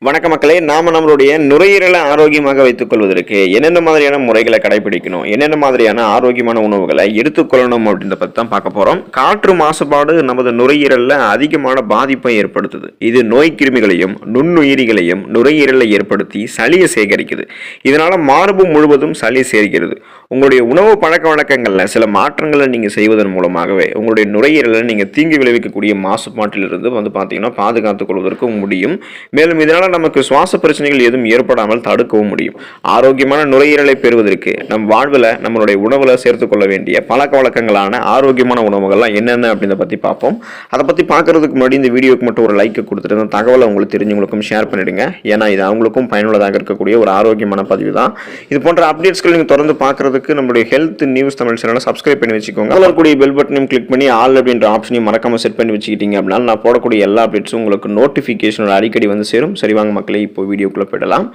வணக்க மக்களே, நாம நம்மளுடைய நுரையீரலை ஆரோக்கியமாக வைத்துக் கொள்வதற்கு என்னென்ன மாதிரியான முறைகளை கடைபிடிக்கணும், என்னென்ன மாதிரியான ஆரோக்கியமான உணவுகளை எடுத்துக்கொள்ளணும் அப்படின்றத பற்றி தான் பார்க்க போறோம். காற்று மாசுபாடு நமது நுரையீரல்ல அதிகமான பாதிப்பை ஏற்படுத்துது. இது நோய் கிருமிகளையும் நுண்ணுயிரிகளையும் நுரையீரலை ஏற்படுத்தி சளியை சேகரிக்குது. இதனால மார்பு முழுவதும் சளி சேர்க்கிறது. உங்களுடைய உணவு பழக்க வழக்கங்களில் சில மாற்றங்களை நீங்கள் செய்வதன் மூலமாகவே உங்களுடைய நுரையீரலை நீங்கள் தீங்கு விளைவிக்கக்கூடிய மாசுபாட்டிலிருந்து பார்த்தீங்கன்னா பாதுகாத்துக் கொள்வதற்கு முடியும். மேலும் இதனால் நமக்கு சுவாச பிரச்சனைகள் எதுவும் ஏற்படாமல் தடுக்கவும் முடியும். ஆரோக்கியமான நுரையீரலை பெறுவதற்கு நம் வாழ்வில் நம்மளுடைய உணவுல சேர்த்துக் கொள்ள வேண்டிய பழக்க வழக்கங்களான ஆரோக்கியமான உணவுகள்லாம் என்னென்ன அப்படின்றத பற்றி பார்ப்போம். அதை பற்றி பார்க்கறதுக்கு முன்னாடி இந்த வீடியோக்கு மட்டும் ஒரு லைக் கொடுத்துட்டு இந்த தகவலை உங்களுக்கு தெரிஞ்சவங்களுக்கும் ஷேர் பண்ணிடுங்க. ஏன்னா இது அவங்களுக்கும் பயனுள்ளதாக இருக்கக்கூடிய ஒரு ஆரோக்கியமான பதிவு தான். இது போன்ற அப்டேட்ஸ்கள் நீங்கள் தொடர்ந்து பார்க்கறதுக்கு நம்மளுடைய ஹெல்த் நியூஸ் தமிழ் சேனலை சப்ஸ்கிரைப் பண்ணி வச்சுக்கோங்க. அதில் கூடிய பெல் பட்டனையும் கிளிக் பண்ணி ஆல் அப்படின்ற ஆப்ஷனையும் மறக்காம செட் பண்ணி வச்சுக்கிட்டீங்க அப்படின்னா நான் போடக்கூடிய எல்லா அப்டேட்ஸும் உங்களுக்கு நோட்டிஃபிகேஷன் அடிக்கடி வந்து சேரும். சரி வாங்க மக்களே, இப்போ வீடியோக்குள்ள போயிடலாம்.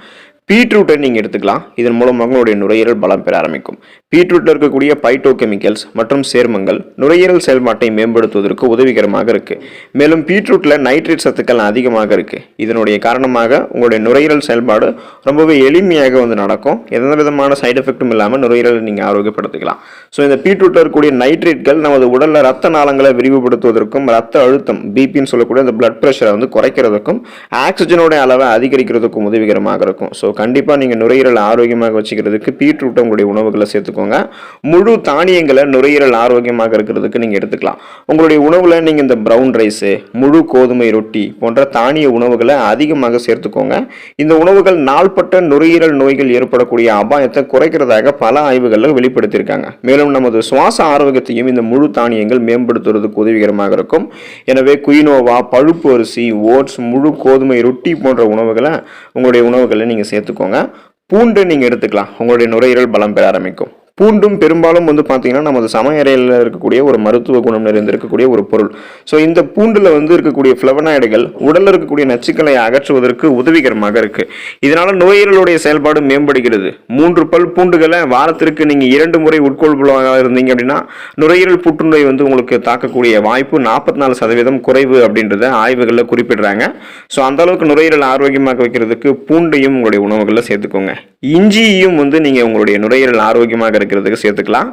பீட்ரூட்டை நீங்கள் எடுத்துக்கலாம். இதன் மூலமாக உங்களுடைய நுரையீரல் பலம் பெற ஆரம்பிக்கும். பீட்ரூட்டில் இருக்கக்கூடிய பைட்டோகெமிக்கல்ஸ் மற்றும் சேர்மங்கள் நுரையீரல் செயல்பாட்டை மேம்படுத்துவதற்கு உதவிகரமாக இருக்கு. மேலும் பீட்ரூட்டில் நைட்ரேட் சத்துக்கள் அதிகமாக இருக்கு. இதனுடைய காரணமாக உங்களுடைய நுரையீரல் செயல்பாடு ரொம்பவே எளிமையாக நடக்கும். எந்த விதமான சைடு எஃபெக்டும் இல்லாமல் நுரையீரலை நீங்கள் ஆரோக்கியப்படுத்திக்கலாம். ஸோ இந்த பீட்ரூட்டில் இருக்கக்கூடிய நைட்ரேட்கள் நமது உடலில் ரத்த நாளங்களை விரிவுபடுத்துவதற்கும் ரத்த அழுத்தம் பிபின்னு சொல்லக்கூடிய அந்த பிளட் ப்ரெஷரை குறைக்கிறதுக்கும் ஆக்சிஜனோட அளவை அதிகரிக்கிறதுக்கும் உதவிகரமாக இருக்கும். ஸோ கண்டிப்பாக நீங்கள் நுரையீரல் ஆரோக்கியமாக வச்சுக்கிறதுக்கு பீட்ரூட்டை உங்களுடைய உணவுகளை சேர்த்துக்கோங்க. முழு தானியங்களை நுரையீரல் ஆரோக்கியமாக இருக்கிறதுக்கு நீங்கள் எடுத்துக்கலாம். உங்களுடைய உணவில் நீங்கள் இந்த ப்ரௌன் ரைஸு, முழு கோதுமை ரொட்டி போன்ற தானிய உணவுகளை அதிகமாக சேர்த்துக்கோங்க. இந்த உணவுகள் நாள்பட்ட நுரையீரல் நோய்கள் ஏற்படக்கூடிய அபாயத்தை குறைக்கிறதாக பல ஆய்வுகளில் வெளிப்படுத்தியிருக்காங்க. மேலும் நமது சுவாச ஆரோக்கியத்தையும் இந்த முழு தானியங்கள் மேம்படுத்துவதற்கு உதவிகரமாக இருக்கும். எனவே குயினோவா, பழுப்பு அரிசி, ஓட்ஸ், முழு கோதுமை ரொட்டி போன்ற உணவுகளை உங்களுடைய உணவுகளை நீங்கள் சேர்த்துக்கோங்க. பூண்டு நீங்கள் எடுத்துக்கலாம். உங்களுடைய நுரையீரல் பலம் பெற ஆரம்பிக்கும். பூண்டும் பெரும்பாலும் பார்த்தீங்கன்னா நமது சமையறையில் இருக்கக்கூடிய ஒரு மருத்துவ குணம் நிறைந்திருக்கக்கூடிய ஒரு பொருள். ஸோ இந்த பூண்டில் இருக்கக்கூடிய ஃப்ளவனாய்டுகள் உடலில் இருக்கக்கூடிய நச்சுக்களை அகற்றுவதற்கு உதவிகரமாக இருக்கு. இதனால நுரையீரலுடைய செயல்பாடு மேம்படுகிறது. 3 பல் பூண்டுகளை வாரத்திற்கு நீங்கள் 2 முறை உட்கொள்வதாக இருந்தீங்க அப்படின்னா நுரையீரல் புற்றுநோய் உங்களுக்கு தாக்கக்கூடிய வாய்ப்பு 44% குறைவு அப்படின்றத ஆய்வுகளில் குறிப்பிடுறாங்க. ஸோ அந்த அளவுக்கு நுரையீரல் ஆரோக்கியமாக வைக்கிறதுக்கு பூண்டையும் உங்களுடைய உணவுகளில் சேர்த்துக்கோங்க. இஞ்சியையும் நீங்கள் உங்களுடைய நுரையீரல் ஆரோக்கியமாக இருக்கிறதுக்கு சேர்த்துக்கலாம்.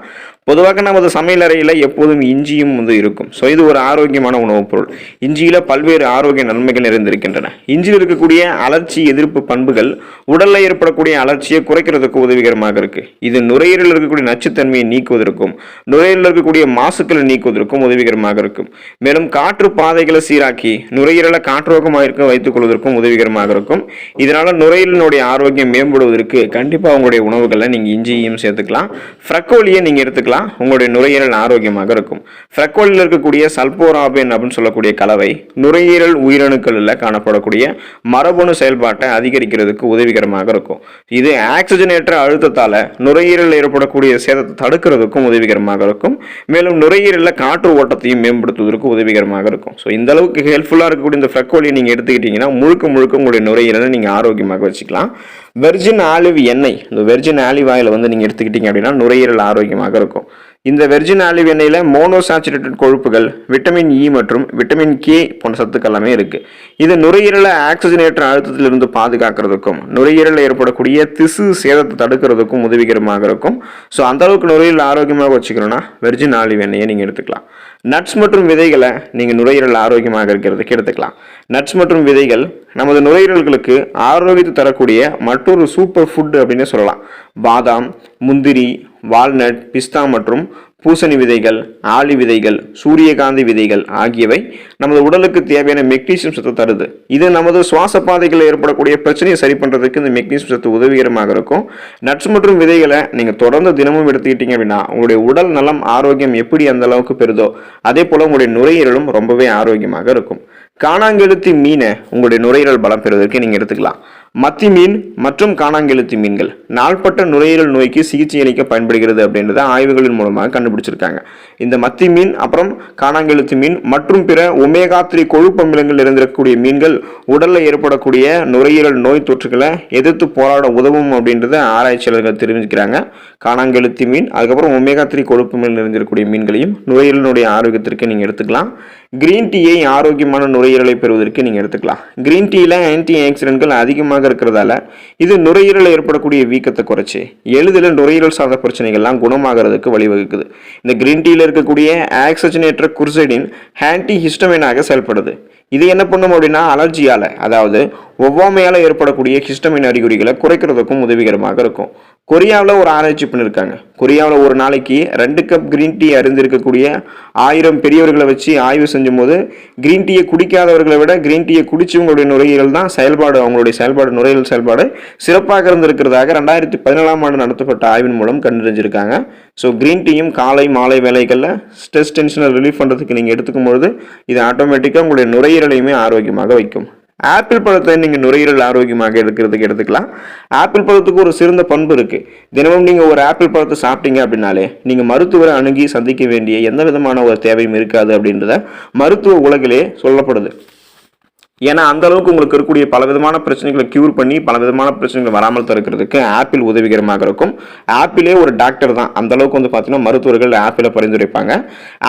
பொதுவாக நமது சமையல் அறையில் எப்போதும் இஞ்சியும் இருக்கும். ஸோ இது ஒரு ஆரோக்கியமான உணவுப் பொருள். இஞ்சியில் பல்வேறு ஆரோக்கிய நன்மைகள் நிறைந்திருக்கின்றன. இஞ்சியில் இருக்கக்கூடிய அலர்ச்சி எதிர்ப்பு பண்புகள் உடலில் ஏற்படக்கூடிய அலர்ச்சியை குறைக்கிறதுக்கு உதவிகரமாக இருக்கு. இது நுரையீரலில் இருக்கக்கூடிய நச்சுத்தன்மையை நீக்குவதற்கும் நுரையீரலில் இருக்கக்கூடிய மாசுக்களை நீக்குவதற்கும் உதவிகரமாக இருக்கும். மேலும் காற்று பாதைகளை சீராக்கி நுரையீரலை காற்றோகமாக இருக்க வைத்துக் கொள்வதற்கும் உதவிகரமாக இருக்கும். இதனால நுரையீரலினுடைய ஆரோக்கியம் மேம்படுவதற்கு கண்டிப்பாக உங்களுடைய உணவுகளை நீங்கள் இஞ்சியையும் சேர்த்துக்கலாம். ஃப்ரக்கோலியை நீங்கள் எடுத்துக்கலாம். உங்களுடைய நுரையீரல் ஆரோக்கியமாக இருக்கும். ஃப்ரக்கோலியில் இருக்கக்கூடிய சல்போராபின் அப்படின்னு சொல்லக்கூடிய கலவை நுரையீரல் உயிரணுக்களில் காணப்படக்கூடிய மரபணு செயல்பாட்டை அதிகரிக்கிறதுக்கு உதவிகரமாக இருக்கும். இது ஆக்சிஜனேற்ற அழுத்தத்தால் நுரையீரலில் ஏற்படக்கூடிய சேதத்தை தடுக்கிறதுக்கும் உதவிகரமாக இருக்கும். மேலும் நுரையீரலில் காற்று ஓட்டத்தையும் மேம்படுத்துவதற்கு உதவிகரமாக இருக்கும். ஸோ இந்த அளவுக்கு ஹெல்ப்ஃபுல்லாக இருக்கக்கூடிய இந்த ஃப்ரக்கோலியை நீங்கள் எடுத்துக்கிட்டீங்கன்னா முழுக்க உங்களுடைய நுரையீரலை நீங்கள் ஆரோக்கியமாக வச்சுக்கலாம். வெர்ஜின் ஆலிவ் எண்ணெய், இந்த வெர்ஜின் ஆலிவ் ஆயில் நீங்கள் எடுத்துக்கிட்டீங்க அப்படின்னா நுரையீரல் ஆரோக்கியமாக இருக்கும். இந்த வெர்ஜின் ஆலிவ் எண்ணெயில் மோனோசாச்சுரேட்டட் கொழுப்புகள், விட்டமின் இ மற்றும் விட்டமின் கே போன்ற சத்துக்கள் எல்லாமே இருக்கு. இது நுரையீரலை ஆக்சிஜனேற்ற அழுத்தத்திலிருந்து பாதுகாக்கிறதுக்கும் நுரையீரலில் ஏற்படக்கூடிய திசு சேதத்தை தடுக்கிறதுக்கும் உதவிகரமாக இருக்கும். ஸோ அந்த அளவுக்கு நுரையீரல் ஆரோக்கியமாக வச்சுக்கணும்னா வெர்ஜின் ஆலிவ் எண்ணெயை நீங்கள் எடுத்துக்கலாம். நட்ஸ் மற்றும் விதைகளை நீங்கள் நுரையீரல் ஆரோக்கியமாக இருக்கிறதுக்கு எடுத்துக்கலாம். நட்ஸ் மற்றும் விதைகள் நமது நுரையீரல்களுக்கு ஆரோக்கியத்தை தரக்கூடிய மற்றொரு சூப்பர் ஃபுட் அப்படின்னு சொல்லலாம். பாதாம், முந்திரி, வால்நட், பிஸ்தா மற்றும் பூசணி விதைகள், ஆளி விதைகள், சூரியகாந்தி விதைகள் ஆகியவை நமது உடலுக்கு தேவையான மெக்னீசியம் சத்து தருது. இது நமது சுவாச பாதைகளில் ஏற்படக்கூடிய பிரச்சனையை சரி பண்ணுறதுக்கு இந்த மெக்னீசியம் சத்து உதவிகரமாக இருக்கும். நட்ஸ் மற்றும் விதைகளை நீங்கள் தொடர்ந்து தினமும் எடுத்துக்கிட்டீங்க அப்படின்னா உங்களுடைய உடல் நலம் ஆரோக்கியம் எப்படி அந்த அளவுக்கு பெறுதோ அதே போல் உங்களுடைய நுரையீரலும் ரொம்பவே ஆரோக்கியமாக இருக்கும். காணாங்கெழுத்தி மீனை உங்களுடைய நுரையீரல் பலம் பெறுவதற்கு நீங்கள் எடுத்துக்கலாம். மத்தி மீன் மற்றும் காணாங்கெழுத்தி மீன்கள் நாள்பட்ட நுரையீரல் நோய்க்கு சிகிச்சை அளிக்க பயன்படுகிறது அப்படின்றத ஆய்வுகளின் மூலமாக கண்டுபிடிச்சிருக்காங்க. இந்த மத்தி மீன், அப்புறம் காணாங்கெழுத்து மீன் மற்றும் பிற ஒமேகா 3 கொழுப்பு அமிலங்கள் இருந்திருக்கக்கூடிய மீன்கள் உடல்ல ஏற்படக்கூடிய நுரையீரல் நோய் தொற்றுகளை எதிர்த்து போராட உதவும் அப்படின்றத ஆராய்ச்சியாளர்கள் தெரிவிக்கிறாங்க. காணாங்கெழுத்து மீன், அதுக்கப்புறம் ஒமேகா 3 கொழுப்பு அமிலம் இருந்திருக்கக்கூடிய மீன்களையும் நுரையீரலினுடைய ஆரோக்கியத்திற்கு நீங்க எடுத்துக்கலாம். கிரீன் டீயை ஆரோக்கியமான நுரையீரலை பெறுவதற்கு நீங்க எடுத்துக்கலாம். கிரீன் டீல ஆன்டி ஆக்சிடென்ட்கள் அதிகமாக இருக்கிறதால இது நுரையீரலில் ஏற்படக்கூடிய வீக்கத்தை குறைச்சி எளிதில் நுரையீரல் சார்ந்த பிரச்சனைகள்லாம் குணமாகிறதுக்கு வழிவகுக்குது. இந்த கிரீன் டீல இருக்கக்கூடிய ஆக்சிஜனேற்ற குர்சைடின் ஆன்டி ஹிஸ்டமைனாக செயல்படுது. இது என்ன பண்ணும் அப்படின்னா அலர்ஜியால, அதாவது ஒவ்வாமையால ஏற்படக்கூடிய ஹிஸ்டமின் அறிகுறிகளை குறைக்கிறதுக்கும் உதவிகரமாக இருக்கும். கொரியாவில் ஒரு ஆராய்ச்சி பண்ணியிருக்காங்க. கொரியாவில் ஒரு நாளைக்கு 2 கப் கிரீன் டீ அருந்திருக்கக்கூடிய 1000 பெரியவர்களை வச்சு ஆய்வு செஞ்சும் போது கிரீன் டீயை குடிக்காதவர்களை விட கிரீன் டீயை குடிச்சவங்களுடைய நுரையீரல் தான் அவங்களுடைய செயல்பாடு நுரையீரல் செயல்பாடு சிறப்பாக இருந்திருக்கிறதாக 2017ஆம் ஆண்டு நடத்தப்பட்ட ஆய்வின் மூலம் கண்டறிஞ்சிருக்காங்க. ஸோ கிரீன் டீயும் காலை மாலை வேலைகளில் ஸ்ட்ரெஸ் டென்ஷனை ரிலீஃப் பண்ணுறதுக்கு நீங்கள் எடுத்துக்கும் பொழுது இது ஆட்டோமேட்டிக்காக உங்களுடைய நுரையீரலையுமே ஆரோக்கியமாக வைக்கும். ஆப்பிள் பழத்தை நீங்கள் நுரையீரல் ஆரோக்கியமாக இருக்கிறதுக்கு எடுத்துக்கலாம். ஆப்பிள் பழத்துக்கு ஒரு சிறந்த பண்பு இருக்குது. தினமும் நீங்கள் ஒரு ஆப்பிள் பழத்தை சாப்பிட்டீங்க அப்படின்னாலே நீங்கள் மருத்துவரை அணுகி சந்திக்க வேண்டிய எந்த விதமான ஒரு தேவையும் இருக்காது அப்படின்றத மருத்துவ உலகிலே சொல்லப்படுது. ஏன்னா அந்த அளவுக்கு உங்களுக்கு இருக்கக்கூடிய பல விதமான பிரச்சனைகளை கியூர் பண்ணி பல விதமான பிரச்சனைகள் வராமல் தடுக்கிறதுக்கு ஆப்பிள் உதவிகரமாக இருக்கும். ஆப்பிளே ஒரு டாக்டர் தான். அந்த அளவுக்கு பார்த்தீங்கன்னா மருத்துவர்கள் ஆப்பிளை பரிந்துரைப்பாங்க.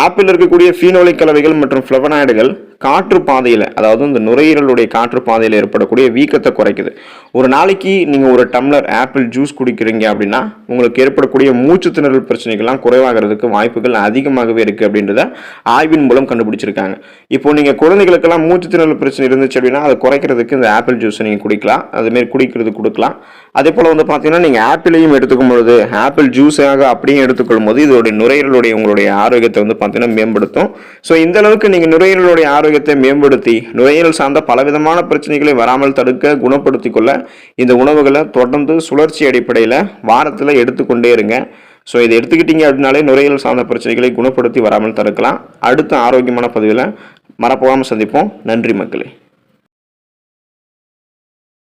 ஆப்பிள் இருக்கக்கூடிய ஃபீனோலிக் கலவைகள் மற்றும் ஃப்ளவனாய்டுகள் காற்று பாதையில், அதாவது இந்த நுரையீரலுடைய காற்று பாதையில் ஏற்படக்கூடிய வீக்கத்தை குறைக்குது. ஒரு நாளைக்கு நீங்கள் ஒரு டம்ளர் ஆப்பிள் ஜூஸ் குடிக்கிறீங்க அப்படின்னா உங்களுக்கு ஏற்படக்கூடிய மூச்சு திணறல் பிரச்சனைகள்லாம் குறைவாகிறதுக்கு வாய்ப்புகள் அதிகமாகவே இருக்குது அப்படின்றத ஆய்வின் மூலம் கண்டுபிடிச்சிருக்காங்க. இப்போ நீங்கள் குழந்தைகளுக்கெல்லாம் மூச்சு திணறல் பிரச்சனை இருந்துச்சு அப்படின்னா அதை குறைக்கிறதுக்கு இந்த ஆப்பிள் ஜூஸை நீங்கள் குடிக்கலாம். அதுமாரி குடிக்கிறது கொடுக்கலாம். அதே போல் பார்த்தீங்கன்னா நீங்கள் ஆப்பிளையும் எடுத்துக்கும் பொழுது ஆப்பிள் ஜூஸாக அப்படியே எடுத்துக்கொள்ளும் போது இதோடைய நுரையீரலுடைய உங்களுடைய ஆரோக்கியத்தை பார்த்தீங்கன்னா மேம்படுத்தும். ஸோ இந்த அளவுக்கு நீங்கள் நுரையீரலுடைய ஆரோக்கியத்தை மேம்படுத்தி நுரையீரல் சார்ந்த பலவிதமான பிரச்சனைகளை வராமல் தடுக்க குணப்படுத்தி கொள்ள இந்த உணவுகளை தொடர்ந்து சுழற்சி அடிப்படையில் வாரத்தில் எடுத்துக்கொண்டே இருங்க. ஸோ இதை எடுத்துக்கிட்டீங்க அப்படின்னாலே நுரையீரல் சார்ந்த பிரச்சனைகளை குணப்படுத்தி வராமல் தடுக்கலாம். அடுத்த ஆரோக்கியமான பதிவில் மறக்காமல் சந்திப்போம். நன்றி மக்களே.